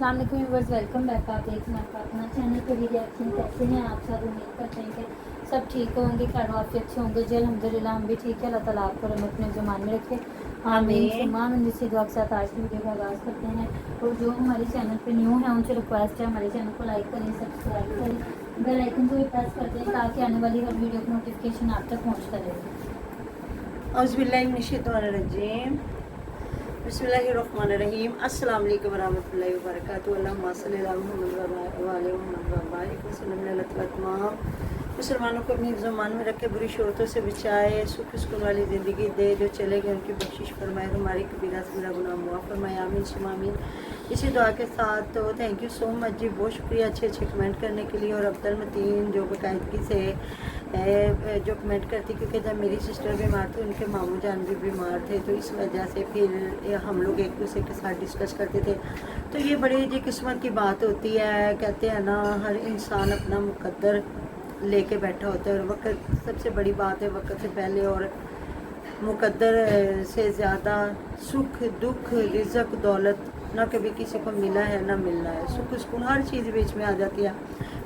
अस्सलाम वालेकुम viewers, welcome back. आप देख रहे हैं आपका अपना चैनल पे रिएक्शन। कैसे हैं आप सब? उम्मीद करते हैं कि सब ठीक होंगे, खैर वाफियत से होंगे जी। अल्हम्दुलिल्लाह हम भी ठीक है। अल्लाह ताला आपको अपने ज़मान में रखे, आमीन सुम्मा आमीन। इसी दुआ के साथ आज की वीडियो का आगाज़ करते हैं। और जो हमारे चैनल पे न्यू है उनसे रिक्वेस्ट है हमारे चैनल को लाइक करें, सब्सक्राइब करें, बेल आइकन को भी प्रेस कर दें ताकि आने वाली हर वीडियो की नोटिफिकेशन आप तक पहुँचता रहे। औज़ुबिल्लाहि मिनश्शैतानिर्रजीम, बिस्मिल्लाहिर्रहमानिर्रहीम। अस्सलाम वालेकुम वरहमतुल्लाहि वबरकातुहू। अल्लाहुम्मा सल्लि अला मुहम्मद व अला मुहम्मद व बारिक वसल्लम अलैहि तमाम मुसलमानों को अपनी ज़मान में रखे, बुरी शोरतों से बचाए, सुख सुकून वाली ज़िंदगी दे। जो चले गए उनकी बख्शिश फरमाए, हमारी कबीरा से मेरा गुनाह मुआफ़ फरमाए, आमीन सुम्मा आमीन। इसी दुआ के साथ तो थैंक यू सो मच जी, बहुत शुक्रिया अच्छे अच्छे कमेंट करने के लिए। और अब्दुल मतीन जो बाकायदगी से जो कमेंट करती, क्योंकि जब मेरी सिस्टर बीमार थी उनके मामू जान भी बीमार थे, तो इस वजह से फिर हम लोग एक दूसरे के साथ डिस्कस करते थे। तो ये बड़ी जी किस्मत की बात होती है। कहते हैं ना, हर इंसान अपना मुकद्दर लेके बैठा होता है, और वक्त सबसे बड़ी बात है। वक्त से पहले और मुकद्दर से ज़्यादा सुख दुख रिज़्क दौलत ना कभी किसी को मिला है ना मिलना है। सुख सुकून हर चीज़ बीच में आ जाती है।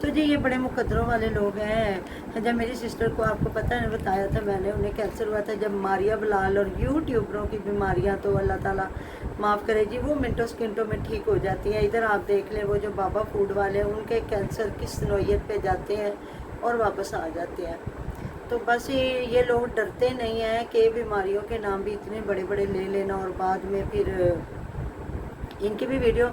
तो जी ये बड़े मुकद्दरों वाले लोग हैं। जब मेरी सिस्टर को, आपको पता है, बताया था मैंने, उन्हें कैंसर हुआ था। जब मारिया बिलाल और यूट्यूबरों की बीमारियां तो अल्लाह ताला माफ़ करे जी, वो मिनटों सेकंडों में ठीक हो जाती हैं। इधर आप देख लें, वो जो बाबा फूड वाले हैं, उनके कैंसर किस नौयत पे जाते हैं और वापस आ जाते हैं। तो बस ये लोग डरते नहीं हैं कि बीमारियों के नाम भी इतने बड़े बड़े ले लेना, और बाद में फिर इनकी भी वीडियो,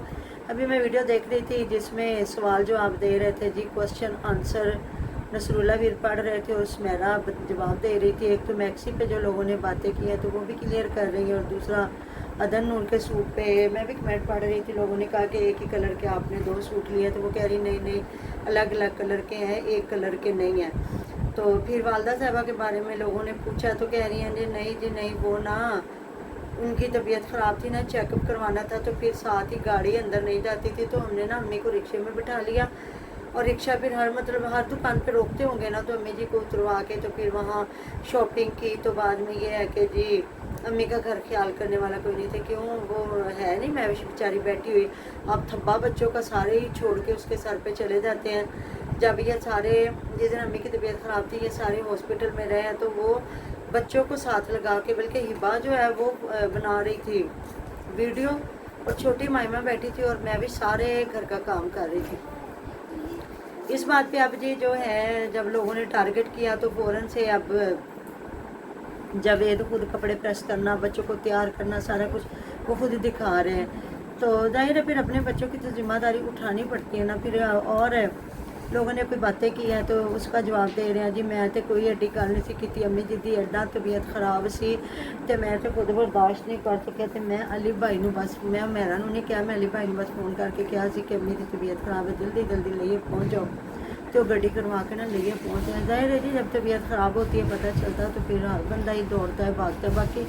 अभी मैं वीडियो देख रही थी जिसमें सवाल जो आप दे रहे थे जी, क्वेश्चन आंसर नसरुल्ला वीर पढ़ रहे थे और सुमेरा जवाब दे रही थी। एक तो मैक्सी पे जो लोगों ने बातें की हैं तो वो भी क्लियर कर रही हैं, और दूसरा अदन नूर के सूट पे मैं भी कमेंट पढ़ रही थी। लोगों ने कहा कि एक ही कलर के आपने 2 सूट लिए, तो वो कह रही नहीं नहीं, अलग अलग कलर के हैं, एक कलर के नहीं हैं। तो फिर वालदा साहबा के बारे में लोगों ने पूछा, तो कह रही हैं जी नहीं, वो ना उनकी तबीयत ख़राब थी ना, चेकअप करवाना था, तो फिर साथ ही गाड़ी अंदर नहीं जाती थी, तो हमने ना अम्मी को रिक्शे में बिठा लिया। और रिक्शा फिर हर दुकान पे रोकते होंगे ना, तो अम्मी जी को उतरवा के तो फिर वहाँ शॉपिंग की। तो बाद में ये है कि जी अम्मी का घर ख्याल करने वाला कोई नहीं था, क्यों वो है नहीं, मैं बेचारी बैठी हुई। अब थब्बा बच्चों का सारे ही छोड़ के उसके सर पे चले जाते हैं। जब ये सारे, जिस दिन अम्मी की तबीयत ख़राब थी, ये सारे हॉस्पिटल में रहे हैं, तो वो बच्चों को साथ लगा के, बल्कि हिबा जो है वो बना रही थी वीडियो, और छोटी माइमा बैठी थी, और मैं भी सारे घर का काम कर रही थी। इस बात पे अब जी जो है, जब लोगों ने टारगेट किया तो फ़ौरन से अब जावेद खुद कपड़े प्रेस करना, बच्चों को तैयार करना, सारा कुछ वो खुद दिखा रहे हैं। तो जाहिर है फिर अपने बच्चों की तो जिम्मेदारी उठानी पड़ती है ना। फिर और लोगों ने कोई बातें की हैं तो उसका जवाब दे रहे हैं जी, मैं तो कोई एडी गल नहीं सी की, अम्मी जी दी एडा तबीयत खराब सी, तो मैं तो खुद बर्दाश्त नहीं कर सकिया। तो मैं अली भाई नूं बस, मैं मेरा नहीं कहा, मैं अली भाई नूं बस फोन करके कहा सी कि अम्मी की तबीयत खराब है, जल्दी जल्दी लेइए पहुँच जाओ। तो गड्डी करवा के ना लेइए पहुँच जाए। जाहिर है जी, जब तबीयत ख़राब होती है पता चलता है, तो फिर हर बंदा ही दौड़ता है, भागता है। बाकी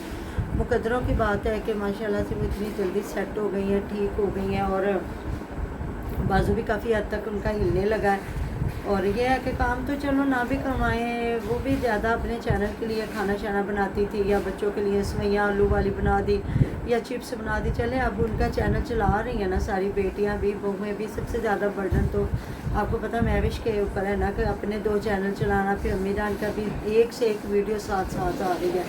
मुकद्दरों की बात है कि माशाल्लाह से वो इतनी जल्दी सेट हो गई हैं, ठीक हो गई हैं, और बाजू भी काफ़ी हद तक उनका हिलने लगा है। और ये है कि काम तो चलो ना भी करवाएं, वो भी ज़्यादा अपने चैनल के लिए खाना शाना बनाती थी, या बच्चों के लिए सवैयाँ आलू वाली बना दी, या चिप्स बना दी। चले अब उनका चैनल चला रही हैं ना सारी बेटियां भी, बहुएं भी। सबसे ज़्यादा बर्डन तो आपको पता मैविश के ऊपर है ना, कि अपने 2 चैनल चलाना। फिर अम्मी जान का भी एक से एक वीडियो साथ साथ आ रही है।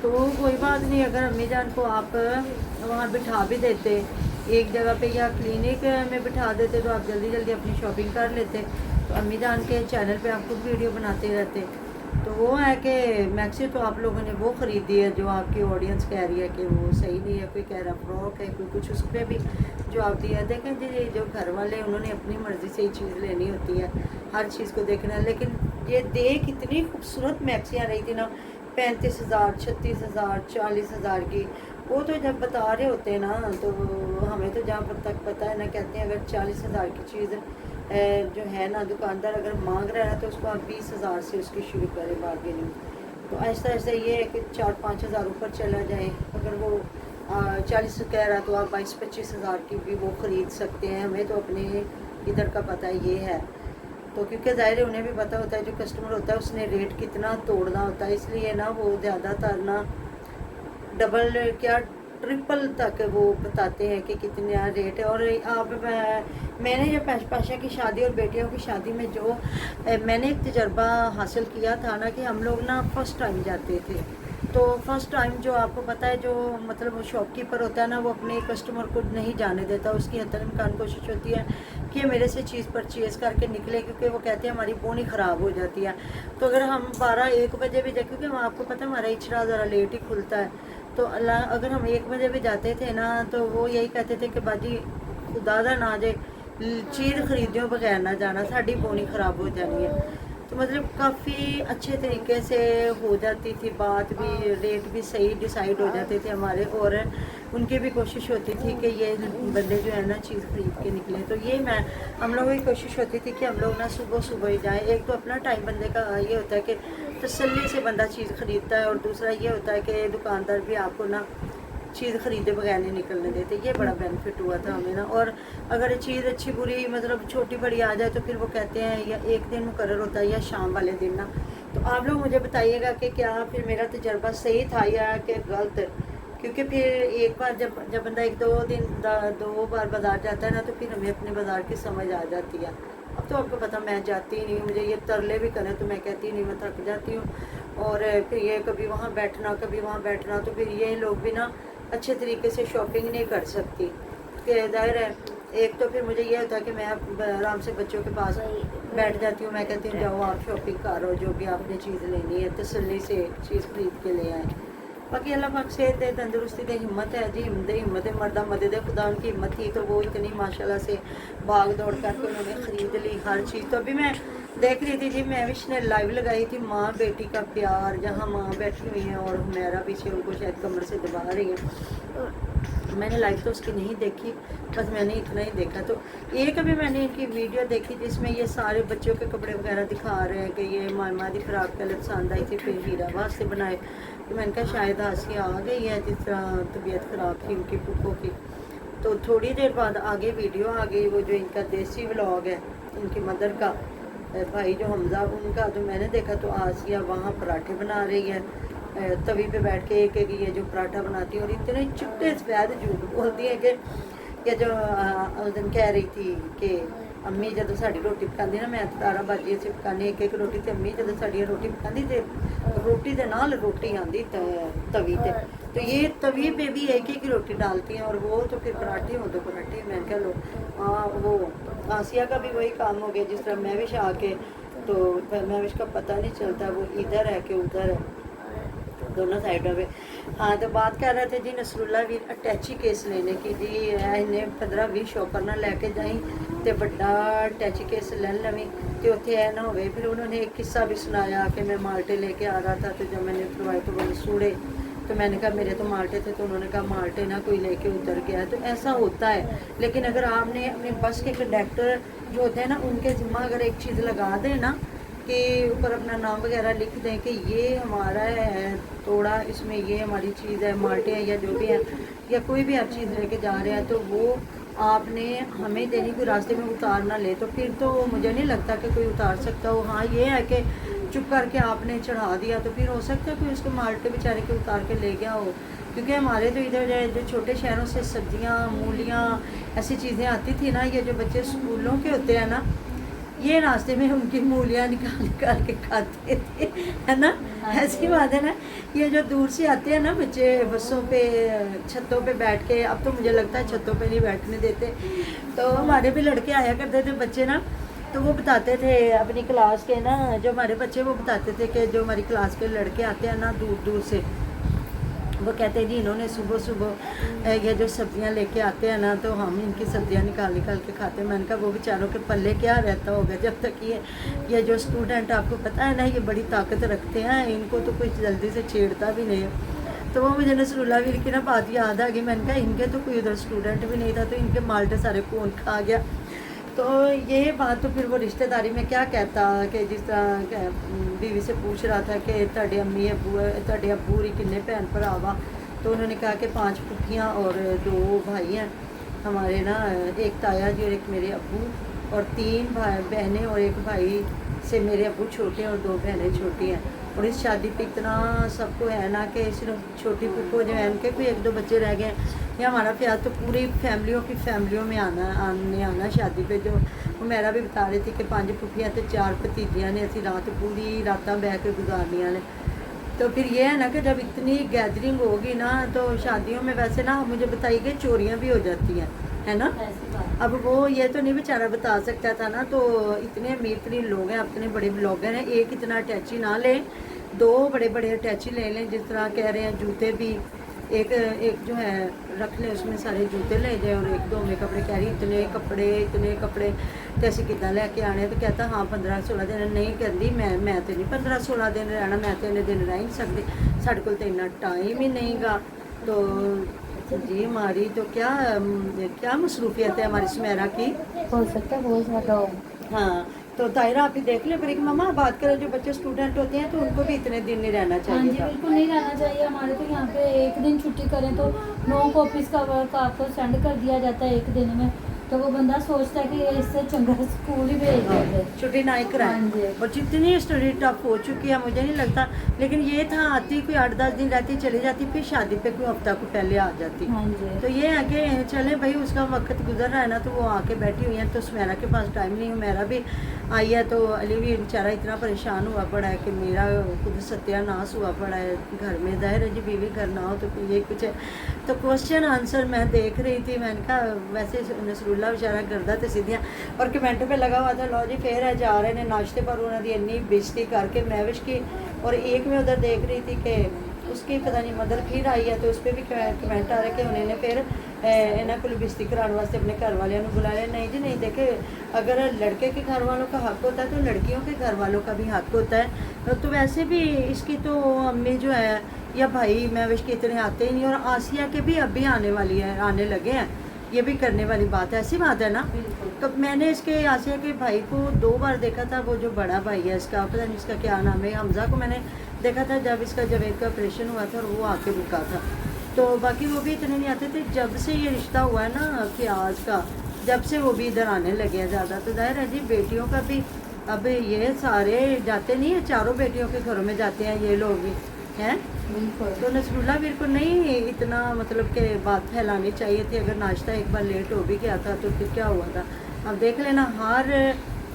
तो कोई बात नहीं, अगर अम्मी जान को आप वहाँ बिठा भी देते एक जगह पे, या क्लिनिक में बिठा देते, तो आप जल्दी जल्दी अपनी शॉपिंग कर लेते। तो अम्मी जान के चैनल पे आप खुद वीडियो बनाते रहते। तो वो है कि मैक्सी तो आप लोगों ने वो ख़रीदी है जो आपकी ऑडियंस कह रही है कि वो सही नहीं है, कोई कह रहा फ्रॉक है, कोई कुछ, उस पर भी जवाब दिया। देखें जी, जो घर वाले उन्होंने अपनी मर्ज़ी से ही चीज़ लेनी होती है, हर चीज़ को देखना है। लेकिन ये देख इतनी खूबसूरत मैक्सियाँ रही थी ना, 35,000, 36,000, 40,000 की। वो तो जब बता रहे होते हैं ना, तो हमें तो जहाँ तक पता है ना, कहते हैं अगर 40,000 की चीज़ जो है ना, दुकानदार अगर मांग रहा है तो उसको आप 20,000 से उसकी शुरू करें बार्गेनिंग। तो ऐसा ऐसा ये है कि 4-5 हज़ार ऊपर चला जाए। अगर वो 40 कह रहा, तो आप 22-25 हज़ार की भी वो ख़रीद सकते हैं। हमें तो अपने इधर का पता ये है, तो क्योंकि ज़ाहिर है उन्हें भी पता होता है, जो कस्टमर होता है उसने रेट कितना तोड़ना होता है, इसलिए ना वो ज़्यादातर ना डबल क्या ट्रिपल तक वो बताते हैं कि कितना रेट है। और आप मैंने जब पाशा की शादी और बेटियों की शादी में जो मैंने एक तजर्बा हासिल किया था ना, कि हम लोग ना फर्स्ट टाइम जाते थे, तो फर्स्ट टाइम जो आपको पता है, जो मतलब वो शॉपकीपर होता है ना, वो अपने कस्टमर को नहीं जाने देता, उसकी हद इम्कान कोशिश होती है कि मेरे से चीज़ परचेज़ करके निकले, क्योंकि वो कहते हैं हमारी बोनी ख़राब हो जाती है। तो अगर हम 12-1 बजे भी जाए, क्योंकि हम आपको पता है हमारा इचरा ज़रा लेट ही खुलता है, तो अल्लाह अगर हम 1 बजे भी जाते थे ना, तो वो यही कहते थे कि बाजी खुदा दा ना जाए चीज़ खरीदियों बगैर ना जाना, साड़ी बोनी ख़राब हो जानी है। तो मतलब काफ़ी अच्छे तरीके से हो जाती थी बात भी, रेट भी सही डिसाइड हो जाते थे हमारे, और उनकी भी कोशिश होती थी कि ये बंदे जो है ना चीज़ खरीद के निकले। तो ये हम लोगों की कोशिश होती थी कि हम लोग ना सुबह सुबह ही जाएँ। एक तो अपना टाइम बंदे का ये होता है कि तसल्ली से बंदा चीज़ ख़रीदता है, और दूसरा ये होता है कि दुकानदार भी आपको ना चीज़ ख़रीदे बगैर नहीं निकलने देते। ये बड़ा बेनिफिट हुआ था हमें ना। और अगर चीज़ अच्छी बुरी मतलब छोटी बड़ी आ जाए, तो फिर वो कहते हैं या एक दिन मुकर्रर होता है या शाम वाले दिन ना। तो आप लोग मुझे बताइएगा कि क्या फिर मेरा तजर्बा सही था या कि गलत, क्योंकि फिर एक बार जब बंदा 1-2 बार बाज़ार जाता है ना, तो फिर हमें अपने बाज़ार की समझ आ जाती है। अब तो आपको पता मैं जाती ही नहीं, मुझे ये तरले भी करें तो मैं कहती नहीं, मैं थक जाती हूँ। और फिर ये कभी वहाँ बैठना कभी वहाँ बैठना, तो फिर ये लोग भी ना अच्छे तरीके से शॉपिंग नहीं कर सकती, कि ज़ाहिर है। एक तो फिर मुझे ये होता है कि मैं आराम से बच्चों के पास बैठ जाती हूँ, मैं कहती हूँ जाओ आप शॉपिंग करो, जो भी आपने चीज़ लेनी है तसल्ली से चीज़ खरीद के ले आए। बाकी अल्लाह पाक सेहत दे, तंदुरुस्ती दे, हिम्मत है जी, हिम्मत मर्दा मदद खुदा उनकी हिम्मत थी, तो वो इतनी माशाल्लाह से भाग दौड़ करके उन्होंने ख़रीद ली हर चीज़। तो अभी मैं देख रही थी जी, महविश ने लाइव लगाई थी माँ बेटी का प्यार, जहाँ माँ बैठी हुई हैं और हुमैरा पीछे उनको शायद कमर से दबा रही है। मैंने लाइव तो उसकी नहीं देखी, बस मैंने इतना ही देखा। तो एक अभी मैंने इनकी वीडियो देखी जिसमें ये सारे बच्चों के कपड़े वगैरह दिखा रहे हैं कि ये मामा दी ख़राब पहले पसंद आई थी, फिर हीरा से बनाए। तो मैंने कहा शायद हासिया आ गई है, जिस तरह तबीयत ख़राब थी उनकी पुप्पो की। तो थोड़ी देर बाद आगे वीडियो आ गई, वो जो इनका देसी व्लॉग है इनकी मदर का, भाई जो हमजा उनका, तो मैंने देखा तो आसिया वहाँ पराठे बना रही है तवी पे बैठ के, एक ये जो पराठा बनाती है, और इतने चिट्टे सफेद झूठ बोलती है कि ये जो उस दिन कह रही थी कि अम्मी जब साड़ी रोटी पकाती ना, मैं 12 बाजी से पकानी एक रोटी, तो अम्मी जब साड़ी रोटी पकाती तो रोटी के नाल रोटी आती तवी पे, तो ये तवी पे भी एक ही रोटी डालती हैं, और वो तो फिर पराठे हो तो पराठे। मैं कह लो हाँ, वो आसिया का भी वही काम हो गया, जिस तरह महविश आके, तो महविश का पता नहीं चलता वो इधर है कि उधर है, दोनों साइडों पे। हाँ, तो बात कर रहे थे जी नसरुल्ला भी अटैची केस लेने की जी, इन्हें 15-20 शॉपर ना लैके जाई तो बड़ा अटैची केस ले लवी, तो उत्थे ना हो। फिर उन्होंने एक किस्सा भी सुनाया कि मैं माल्टे लेके आ रहा था, तो जब मैंने उतरवाए तो वो सूढ़े, तो मैंने कहा मेरे तो माल्टे थे, तो उन्होंने कहा माल्टे ना कोई लेके उतर गया। तो ऐसा होता है, लेकिन अगर आपने अपने बस के कंडक्टर जो होते हैं ना, उनके ज़िम्मा अगर एक चीज़ लगा दें ना, कि ऊपर अपना नाम वगैरह लिख दें कि ये हमारा है थोड़ा, इसमें ये हमारी चीज़ है, माल्टे हैं या जो भी है, या कोई भी आप चीज़ लेके जा रहे हैं, तो वो आपने हमें देनी, कोई रास्ते में उतार ना ले, तो फिर तो मुझे नहीं लगता कि कोई उतार सकता हो। हाँ, ये है कि चुप करके आपने चढ़ा दिया, तो फिर हो सकता है कोई उसके माल्टे बेचारे के उतार के ले गया हो। क्योंकि हमारे तो इधर जो छोटे शहरों से सब्जियां, मूलियां, ऐसी चीज़ें आती थी ना, ये जो बच्चे स्कूलों के होते हैं ना, ये रास्ते में उनकी मूलियाँ निकाल के खाते थे, है ना। ऐसी बात है ना। ये जो दूर से आते हैं ना बच्चे बसों पे, छतों पे बैठ के, अब तो मुझे लगता है छतों पे नहीं बैठने देते, तो हमारे भी लड़के आया करते थे बच्चे ना, तो वो बताते थे अपनी क्लास के ना, जो हमारे बच्चे वो बताते थे कि जो हमारी क्लास के लड़के आते हैं ना दूर दूर से, वो कहते हैं जी इन्होंने सुबह सुबह ये जो सब्जियां लेके आते हैं ना, तो हम इनकी सब्जियां निकाल के खाते हैं। मैंने कहा वो बेचारों के पल्ले क्या रहता होगा, जब तक ये जो स्टूडेंट, आपको पता है ना, ये बड़ी ताकत रखते हैं, इनको तो कुछ जल्दी से छेड़ता भी नहीं है। तो वो मुझे नसरुल्ला वीर की ना बात याद आ गई। मैंने कहा इनके तो कोई उधर स्टूडेंट भी नहीं था, तो इनके माल्टे सारे कौन खा गया। तो ये बात तो फिर वो रिश्तेदारी में क्या कहता कि जिस तरह बीवी से पूछ रहा था कि ਤੁਹਾਡੇ अम्मी अबू ਤੁਹਾਡੇ अबू री किन्ने भैन भरा वा, तो उन्होंने कहा कि 5 पुठियाँ और 2 भाई हैं हमारे ना, एक ताया जी और एक मेरे अबू, और 3 भाई बहनें और एक भाई से मेरे अब्बू छोटे हैं और 2 बहनें छोटी हैं। और इस शादी पे इतना सबको है ना कि सिर्फ छोटी फूफो जो है उनके कोई 1-2 बच्चे रह गए हैं, या हमारा प्यार तो पूरी फैमिलियों में आना शादी पे। जो वो मेरा भी बता रही थी कि 5 फुफियाँ तो 4 भतीजियाँ ने, असी रात पूरी रातां बह के गुजारनियां ने। तो फिर ये है ना कि जब इतनी गैदरिंग होगी ना तो शादियों में वैसे ना मुझे बताइए कि चोरियाँ भी हो जाती हैं, है ना। ऐसी बात। अब वो ये तो नहीं बेचारा बता सकता था ना, तो इतने अमीर तरीन लोग हैं, इतने बड़े ब्लॉगर हैं, एक इतना अटैची ना लें, 2 बड़े बड़े अटैची ले लें। जिस तरह कह रहे हैं जूते भी एक जो है रख लें, उसमें सारे जूते ले जाए, और 1-2 में कपड़े। कह रही इतने कपड़े कैसे कितना लेके आने। तो कहता हाँ 15-16 दिन नहीं करती, मैं तो नहीं 15-16 दिन रहना, मैं तो इन्ने दिन रह नहीं सकती, साढ़े को तो इतना टाइम ही नहीं गा। तो जी हमारी तो क्या मसरूफियत है हमारी सुमेरा की। हो सकता है बहुत ज़्यादा हो। हाँ तो तायरा आप ही देख ले, पर एक मामा बात करें जो बच्चे स्टूडेंट होते हैं तो उनको भी इतने दिन नहीं रहना हाँ चाहिए जी था। बिल्कुल नहीं रहना चाहिए। हमारे तो यहाँ पे एक दिन छुट्टी करें तो 9 कॉपीज़ का वर्क आपको सेंड कर दिया जाता है एक दिन में। तो वो बंदा सोचता है कि इससे चंगा स्कूल ही भेज देते। छुट्टी ना ही हाँ कराए। जी। और जितनी स्टडी टफ हो चुकी है मुझे नहीं लगता, लेकिन ये था आती कोई 8-10 दिन रहती चली जाती, फिर शादी पे कोई हफ्ता को पहले आ जाती। हाँ जी। तो ये है कि चले भाई उसका वक्त गुजर रहा है ना, तो वो आके बैठी हुई है। तो सुमेरा के पास टाइम नहीं है, मेरा भी आई है। तो अली भी बेचारा इतना परेशान हुआ पड़ा है कि मेरा खुद सत्यानाश हुआ पड़ा है घर में। ज़ाहिर है जी बीवी घर ना हो तो फिर ये कुछ है। तो क्वेश्चन आंसर मैं देख रही थी, मैंने कहा वैसे नसरुल्ला बेचारा करदा तो सीधियाँ, और कमेंट पे लगा हुआ था लो जी फिर है जा रहे हैं नाश्ते पर, उन्होंने इन्नी बेइज्जती करके मैविश की। और एक में उधर देख रही थी कि उसकी पता नहीं मदर फिर आई है, तो उस पर भी कमेंट आ रहे कि उन्होंने फिर इन्होंने को बेइज्जती कराने वास्ते अपने घर वालों को बुलाया। नहीं जी नहीं, देखे अगर लड़के के घर वालों का हक होता है तो लड़कियों के घर वालों का भी हक होता है। तो वैसे भी इसकी तो अम्मी जो है या भाई मैविश के इतने आते ही नहीं, और आसिया के भी अभी आने लगे हैं, ये भी करने वाली बात है, ऐसी बात है ना। तो मैंने इसके आसिया के भाई को 2 बार देखा था। वो जो बड़ा भाई है इसका, पता नहीं इसका क्या नाम है, हमजा को मैंने देखा था जब इसका जवेद का ऑपरेशन हुआ था और वो आके रुका था। तो बाकी वो भी इतने नहीं आते थे। जब से ये रिश्ता हुआ है ना फियाज का, जब से वो भी इधर आने लगे हैं ज़्यादा। तो जाहिर है जी बेटियों का भी अब ये सारे जाते नहीं है, चारों बेटियों के घरों में जाते हैं ये लोग भी हैं। बिल्कुल। तो नसरुल्ला वीर को नहीं इतना मतलब कि बात फैलानी चाहिए थी। अगर नाश्ता एक बार लेट हो भी गया था तो फिर क्या हुआ था। अब देख लेना हर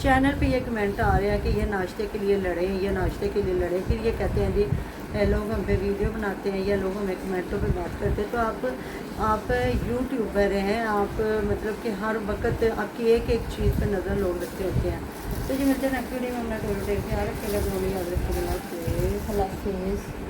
चैनल पे ये कमेंट आ रहा है कि ये नाश्ते के लिए लड़े, ये नाश्ते के लिए लड़े। फिर ये कहते हैं जी लोग हम पे वीडियो बनाते हैं या लोग हमें कमेंटों पे बात करते हैं। तो आप यूट्यूबर हैं, आप मतलब कि हर वक्त आपकी एक चीज़ पे नज़र लोग रखते होते हैं। तो जी मिलते हैं नेक्स्ट वीडियो में। अपना ख्याल रखिएगा, दोनों याद रखिएगा। अल्लाह हाफिज़।